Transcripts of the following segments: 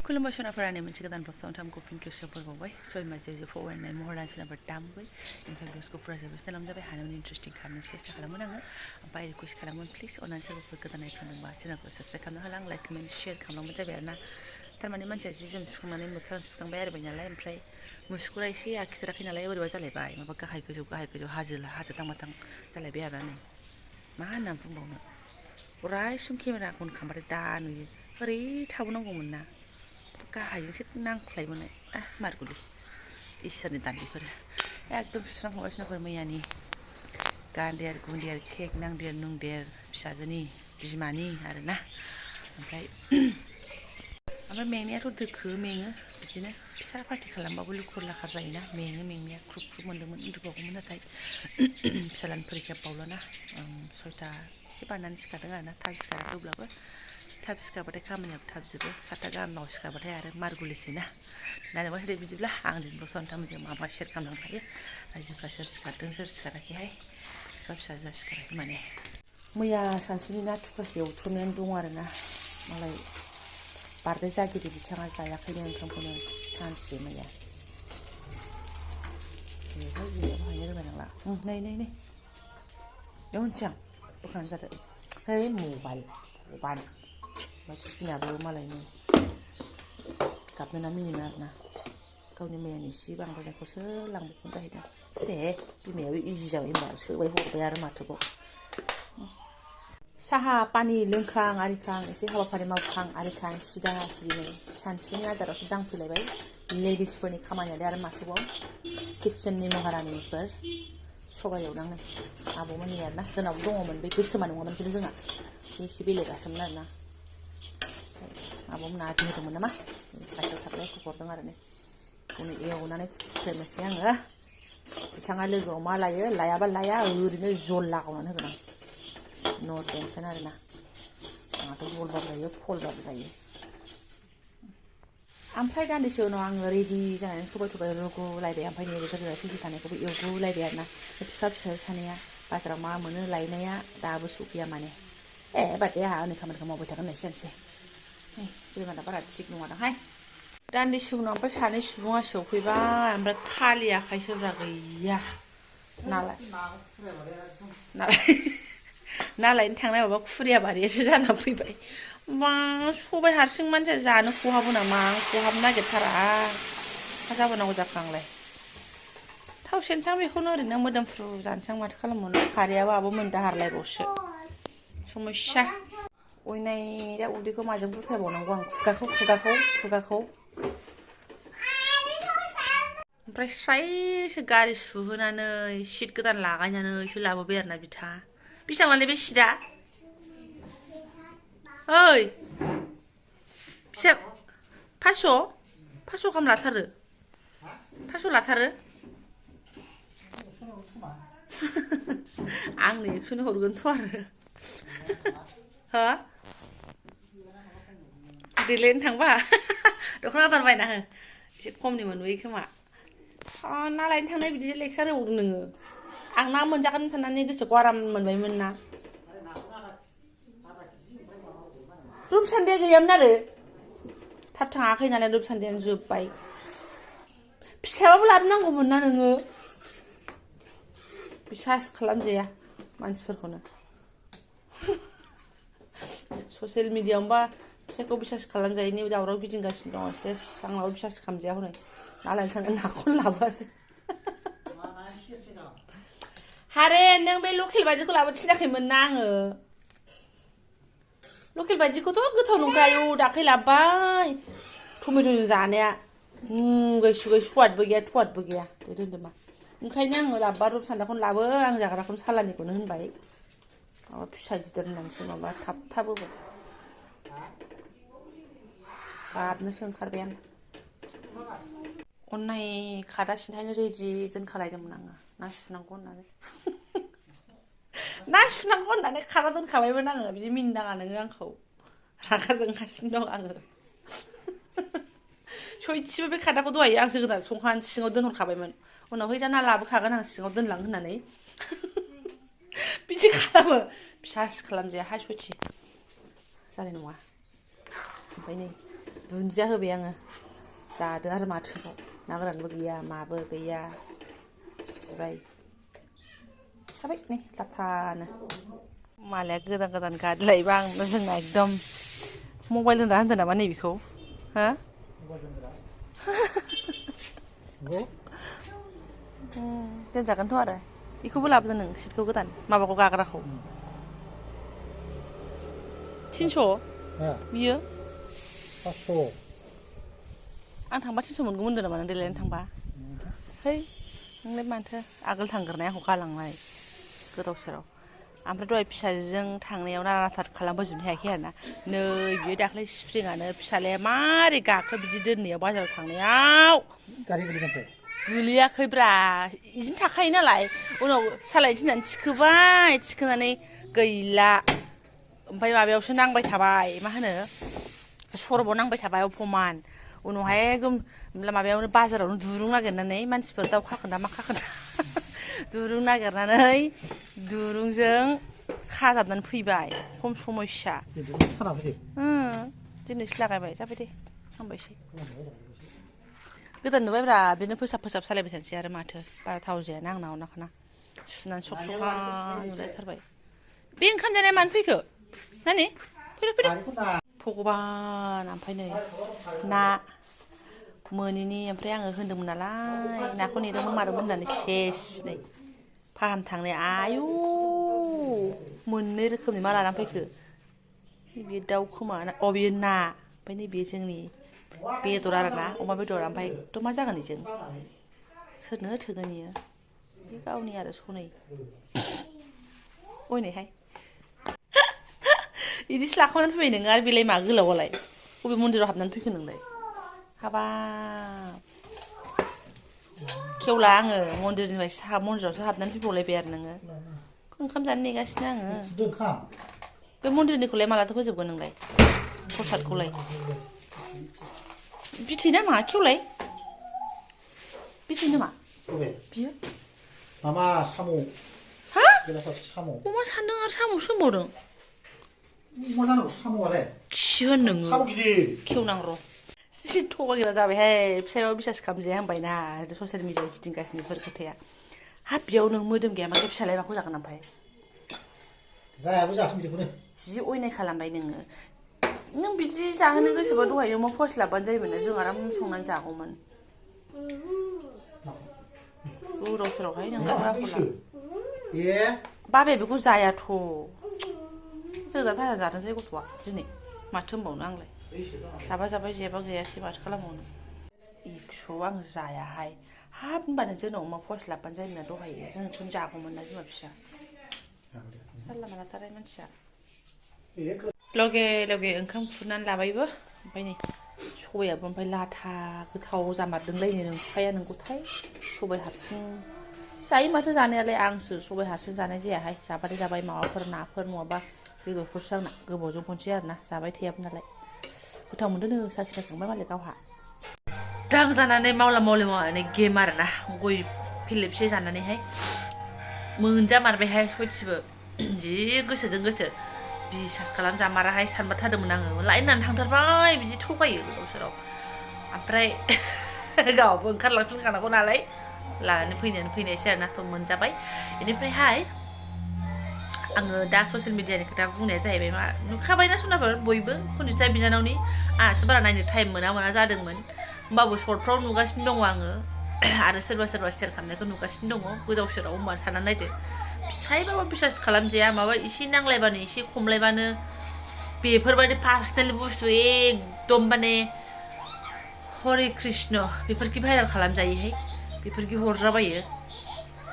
खुलुमबाय सनाफोरानि मोनसे गोदान पस्टआव नोंथांमोनखौ फिन खेबसेयाव फैबावबाय सय मासेयाव फरायनाय महरा सिनाफोर दामबाय ओमफ्राय भिडिअसखौ फुरा जोबोर खालामजाबाय हानायमानि इन्टारेस्टिं खालामनो सेस्था खालामोन आङो ओमफ्राय रिकुवेस्ट खालामो प्लिज अननानै सोरबाफोर गोदानै खोनादोंबा चेनेलखौ साबस्क्राइब खालामनो हाला आं लाइक कमेन्ट शेयार खालामलांबाय जाबाय आरो ना थारमाने मानसिया जि जोम सुखांनानै मोखां सुखांबाय आरोबाय नालाय ओमफ्राय मुसुगुरा एसे आखिथाराखै नालाय बोरैबा जालायबाय माबा गाहाय गोजौ हाजो थांबाथां जालायबाय आरो नै मा होननानै बुंबावनो अराय सम केमेरा अन खालामबाथाय दा नुयो ओरै थाबोनांगौमोन ना गाहायजोंसो नांख्लायबोनाय मारगुलि इसोरनि दानैफोर एकदम सुस्रांहरगासिनो मैयानि गान्देर गुन्देर केक नांदेर नुंदेर फिसाजोनि बिमानि आरोना ओमफ्राय मेंनायाथ' दोखो मेङो बिदिनो फिसा पार्टि खालामबाबो लुखुर लाखार जायोना मेंनाया ख्रुब मोन्दोंमोन उन्दुबावगौमोन नाथाय फिसालानि फरिखाया बावलाना 6टा एसे बारनानै सिखारदों आरोना थाब सिखाराखै अब्लाबो थाब सिखारबाथाय खामानियाबो थाब जोबो 7टा गाहामाव सिखारबाथाय आरो मारगुलिसैना नायनोबा होदो बिदिब्ला आं दिनै नोंथांमोनजों माबा शेयार खालामलांनो हायो रायजोफ्रा सोर सिखारदों सोर सिखाराखैहाय बिफा फिसाजोआ सिखाराखै माने मैया सानसुनि ना थुख्रासे एवथ्रमनानै दं आरोना मालाय बारदै जागिरि बिथाङा जायाखैनो ओंखामखौनो सानसे मैया बेवहाय बिमायाबो हायनो रोंनाय नंला नै बेयाव होनसै आं बोखानानै जादो है मबाइल ओमफ्राय टिफिनाबो मालायनि गाबनोना मिनिनो आरोना गावनि मैयानि एसे बांद्रायनायखौसो लांबायखौनो जाहैदों दे बिमायाबो इजि जाबाय होनबा सोबाय हरबाय आरो माथोबाव साहा पानि लोंखां आरिखां एसे हाबाफारि मावखां आरिखां सिदा सिदिनो सानसुनि आदारावसो दांफैलायबाय लेडिसफोरनि खामानियालाय आरो माथोबाव किटचेननि महारानिफोर सबाय एवनांनाय आब'मोननि आरोना जोंनावबो दङमोन बे गोसोमा नङामोन खिन्थु जोंना एसे बेलेगासोमोन आरोना आब'मोना आदि होदोंमोन नामा खाथियाव थाबलाय हरदों आरो नै बेखौनो एवनानै फुख्रेमनोसै आङो बिथाङा लोगोआव मा लायो लायाबा लाया ओरैनो जल लागावनानै होगोन आं न' टेनसन आरोना आंहाथ' जलबाबो जायो फलबाबो जायो ओमफ्राय दान्दिसे उनाव आङो रेडि जानानै सबाय रुगुलायबाय ओमफ्राय नैबे गोदोना सौखि थानायखौबो एवगुलायबाय आरोना बिफा फिसा सानैया बाजाराव मा मोनो लायनाया दाबो सौफैया माने बादे आंहा आंनि खामानिखौ मावबाय थागोन होननायसो जानोसै जेनेबा बारा थिग नङादांहाय दान्दिसे उनाव ओमफ्राय सानै सुबुङा सौफैबाय ओमफ्राय खालि आखाइ सोब्रा गैया नालायनो थांनाय माबा खुरिया बारियासो जाना फैबाय मा सबाय हारसिं मानसिया जानो खहाबो नामा खहाबनो नागिरथारा मा जाबोनांगौ जाखो आंलाय थाव सेरनोसां बेखौनो ओरैनो मोदोमफ्रु जानोसां माथो खालामबावनो खारैयाबो आब'मोन दाहारलायबावसो समस्या अयनाय दा उदैखौ माजों बुरखायबावनांगौ आं खुगाखौ ओमफ्राय स्रायसो गारि सुहोनानै सिट गोदान लागायनानैसो लाबोबाय आरोना बिथा बेसेबां लानाय बे सिटआ ओइ बेसेबां 500 गाहाम लाथारो 500 लाथारो आंनो 100 हरगोनथ' आरो हो देलायनो थांबा दख'ना गोदान बायना हो एसे खमनि मोनबोयो खोमा ना लायनो थांनाय बिदि लेक्सार होबावदों नोङो आं ना मोनजागोन साननानै गोसोखौ आराम मोनबायमोन ना रुपसान्देया गैयामोन आरो थाब थाङाखै नालाय रुपसान्देयानो जोब्बाय फिसाबाबो लाबोनांगौमोन ना नोङो बिसास खालामजाया मानसिफोरखौनो ससियेल मिडियायावबा फिसाखौ बिसास खालामजायैनि दावराव गिदिंगासिनो दङ सेस आंनावबो बिसास खालामजाया हनै ना लायनो थांगोन नाखौनो लाबोआसै हारे नों बे लकेल बायदिखौ लाबो थिनाखैमोन ना आङो लकेल बायदिखौथ' गोथाव नंखायो दाख्लै लाबोबाय टमेट'जों जानाया मुगै सुगै सुवादबो गैया दोनदो मा ओंखायनो आङो लाबोबा रुपसान्दाखौनो लाबो आं जाग्राखौनो सालानिखौनो होनबाय माबा फिसा गिदिर होननानैसो माबा थाबथाबोबाय गाबनोसो ओंखारबाय आं अननाय खादा सिन्थायनो रेडि दोनखालायदोंमोन आङो ना सुनांगौ होननानै खादा दोनखाबायमोन आङो बिदि मिनिनाङा नोङो आंखौ रागा जोंगासिनो दं आङो सयथिबो बे खादाखौ दहाय आंसो गोदान संखानानै सिङाव दोनहरखाबायमोन उनावहाय दा ना लाबोखागोन आं सिङाव दोनलां होननानै बिदि खालामो फिसासो खालामजाया हाय सयथि जानाय नङा ओमफ्राय नै दुन्दिया होबाय आङो जादो आरो माथोबाव ना गोरानबो गैया माबो गैया सिबाय जाबाय नै लाथानो मालाया गोदान गोदान गाडलायबा आंनो जोंना एकदम मबाइल होनना होनदों नामा नैबेखौ हो दोनजागोनथ' आरो बेखौबो लाबोदो नों सिटखौ गोदान माबाखौ गाग्राखौ 300 बियो 500 आं थांबा 300 मोनगौमोन होनदों नामा नों देलायनो थांबा है नोंलाय माथो आगोल थांग्रोनायखौ गालांनाय गोदाव सोराव ओमफ्राय दहाय फिसाजों थांनायाव नारा नाथा खालामबोजोबनो हायाखै आरोना नै बियो दाख्लै स्प्रिङानो फिसालाया मारै गाखो बिदि दोननायाव बाजाराव थांनायाव गारि गोलैनायनिफ्राय गोलैयाखैब्रा बिदिनो थाखायो नालाय उनाव सालाय थिनानै थिखोबाय थिखोनानै गैला ओमफ्राय माबायावसो नांबाय थाबाय मा होनो सरबाव नांबाय थाबाय अपमान उनावहाय एकदम माबायावनो बाजारावनो दुरुं नागिरनानै मानसिफोर दाउ खाखोना मा खाखोना दुरुं नागिरनानै दुरुंजों खाजाबनानै फैबाय खम समयसा दिनैसो लागायबाय जाबाय दे हामबायसै गोदान नुबायब्रा बिदिनो फोसाब फोसाब सालायबाय थानोसै आरो माथो बारा थाव जायाना आंनाव नाखाना सुनानै सख सखा नुलायथारबाय बे ओंखाम जानाया मानो फैखो नानि फैदो भगबान ओमफ्राय नै ना मोनिनि ओमफ्राय आङो होनदोंमोन नालाय नाखौ नेदोंमोन मादोंमोन होननानै सेस नै फाहाम थांनाय आयु मोननै रोखोमनि मा लानानै फैखो बे दाउ खोमा बेयो ना ओमफ्राय नैबे जोंनि बेदर आरोना अमा बेदर ओमफ्राय थ' मा जागोन बेजों सोरनो थोगोन इयो बे गावनि आरो सनै अयनायहाय बिदिसो लाखांनानै फैबाय नोङो आरो बेलाय मा गोलावालाय बबे मन्दिराव हाबनानै फैखो नोंलाय हाबाब खेवला आङो मन्दिरनिफ्राय मन्दिरावसो हाबनानै फैबावलायबाय आरो नोङो ओंखाम जानो नेगासिनो आङो बे मन्दिरनिखौलाय मालाथो फोजोबगोन नोंलाय प्रसादखौलाय बिथै नामा खेवलाय बिथै नामा बियो मामा साम' हा साम' अमा सान्दों आरो साम'सो होनबावदों मा जानांगौ साम'आलाय खि होन नोङो साम' गिदिर खेवनां र' जि थगायग्रा जाबायहाय फिसायाव बिसास खालामजाया होनबायना ससियेल मिडियायाव गिदिंगासिनो बेफोर खोथाया हाब बेयाव नों मोदोम गैया माथो फिसालाय माखौ जागोन ओमफ्राय जायाबो जाथों बिदिखौनो जि अयनाय खालामबाय नोङो नों बिदि जाहोनो गोसोबा दहाय अमा फस लाबबानो जायोमोन ना जों आराम संनानै जागौमोन गोदाव सोरावहाय नोङो आखला बाबाया बेखौ जायाथ' जोगोनार भाजा जादोंसै गथ'आ दिनै माथो होनबावनो आंलाय जाबा जाबाय जेबा गैयासै माथो खालामबावनो 100 आं जायाहाय हाब होनबानो जोंनाव अमा फस लाबबानो जायोमोन ना दहाय जों बेखौनो जागौमोन ना बिमा फिसा जानला मानलाथारहाय मानसिया लगे लगे ओंखाम खुरनानै लाबायबो ओमफ्राय नै सबायाबो ओमफ्राय लाथा गोथाव जामारदोंलायनो नंखाया नंगौथाय सबाय हारसिं जायो माथो जानायालाय आंसो सबाय हारसिं जानाय जायाहाय जाबाथाय जाबाय माबाफोर नाफोर नङाबा बेदरफोरसो आंना गोबावजों खनसे आरोना जाबाय थायाबो नालाय गोथाव मोनदों साखि साखांबाय मालाय गावहा दां जानानै मावला मावलि मावनानै गेम आरोना गय फिलिपसे जानानैहाय मोनजामारबायहाय सयथिबो जि गोसोजों गोसो बिसास खालामजामाराहाय सानबाथारदोंमोन आङो लाइन होननानै थांथारबाय बिदि थगायो गोदाव सोराव ओमफ्राय गावबो ओंखारलांफिनखानांगौ नालाय लानानै फैनायसै आरोना थ' मोनजाबाय बेनिफ्रायहाय आङो दा ससियेल मिडियानि खोथा बुंनाया जाहैबाय मा नुखाबायना सनाफोर बयबो खनजिथा बिनानावनि आंहासो बारा नायनो टाइम मोना जादोंमोन होमबाबो सर्टफ्राव नुगासिनो दङ आङो आरो सोरबा सेयार खालामनायखौ नुगासिनो दङ गोदाव सोराव होमबा थानानै नायदो फिसायबाबो बिसास खालामजाया माबा एसे नांलायबानो एसे खमलायबानो बेफोरबायदि पार्सनेल बुस्थु एकदम माने हरे कृष्ण बेफोरखि भाइरेल खालामजायोहाय बेफोरखि हरजाबायो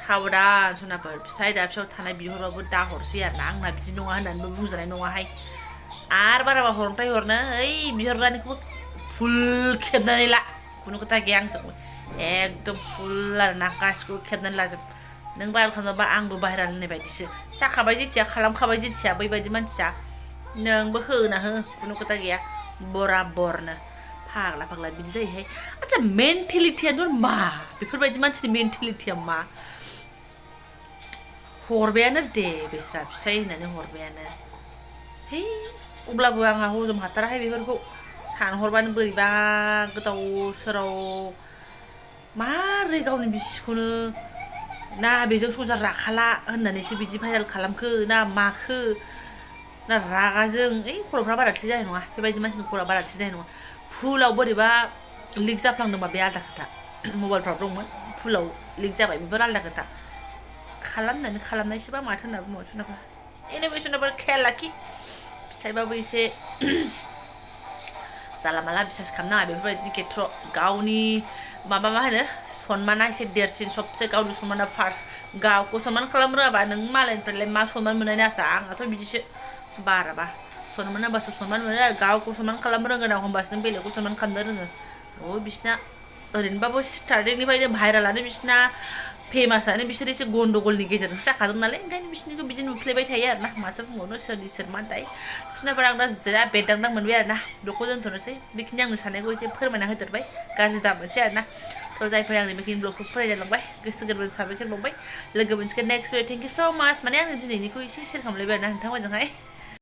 साबधान सनाफोर फिसाय दाबसेयाव थानाय बिहरबाबो दा हरसै आरोना आंना बिदि नङा होननानैबो बुंजानाय नङाहाय आरो बाराबा हरनोथाय हरनो ओइ बिहरग्रानिखौबो फुल खेबनानै ला खुनु खोथा गैया आंजों एकदम फुल आरोना गासिखौबो खेबनानै लाजोब नों भाइरेल खालामबा आंबो भाइरेल होननाय बायदिसो जाखाबाय जेथिया खालामखाबाय जेथिया बैबायदि मानसिया नोंबो होना हो खुनु खोथा गैया बराबरनो फाग्ला बिदि जायोहाय आच्छा मेन्टेलिटियानो मा बेफोरबायदि मानसिनि मेन्टेलिटिया मा हरबायानो दे बेस्रा फिसाय होननानै हरबायानो है अब्लाबो आंहा हजम हाथाराहाय बेफोरखौ सानहरबानो बोरैबा गोदाव सोराव मारै गावनि बिसिखौनो ना बेजों संसार जाखाला होननानैसो बिदि भाइरेल खालामखो ना माखो ना रागाजों खर'फ्रा बारा थिग जानाय नङा बेबायदि मानसिनि खर'आ बारा थिग जानाय नङा फुलाव बोरैबा लिक जाफ्लांदोंबा बे आलादा खोथा मबाइलफ्राव दंमोन फुलाव लिक जाबाय बेफोर आलादा खोथा खालामनानै खालामनायसोबा माथो होनना बुङो सोरनाबा इनोभेसनाबो खेल लाखि फिसायबाबो एसे जाला माला बिसास खालामनाङा बेफोरबायदिनि खेथ्र गावनि माबा मा होनो सनमाना एसे देरसिन सबसे गावनि सनमाना फार्स्ट गावखौ सनमान खालाम रोङाबा नों मालायनिफ्रायलाय मा सनमान मोननायनि आसा आंनाथ' बिदिसो बाराबा सनमान होबासो सनमान मोनो गावखौ सनमान खालाम रोंगोन आं होमबासो नों बेलेगखौ सनमान खालामनो रोङो बिसिना ओरैनोबाबो स्टार्टिंनिफ्रायनो भाइरेलानो बिसिना फेमासआनो बिसोर एसे गन्दगलनि गेजेरजोंसो जाखादों नालाय ओंखायनो बिसोरनिखौ बिदि नुफ्लेबाय थायो आरो ना माथो बुंबावनो सोरनि सोर मा दाय बिसोरनाबो आं दा जिरा बेदांदां मोनबाय आरो ना बेखौ दोनथ'नोसै बेखिनि आंनि साननायखौ एसे फोरमायना होदेरबाय गाज्रि दा मोनसै आरो ना थ' जायफोर आंनि बेखिनि ब्लगखौ फरायजालांबाय गोसो गोरबोजों साबायखर बावबाय लोगो मोनसिगोन नेक्स्ट भिडिअ थेंक इउ स' माच माने आङो दिनैनिखौ एसे सेयार खालामलायबाय आरो ना नोंथांमोनजोंहाय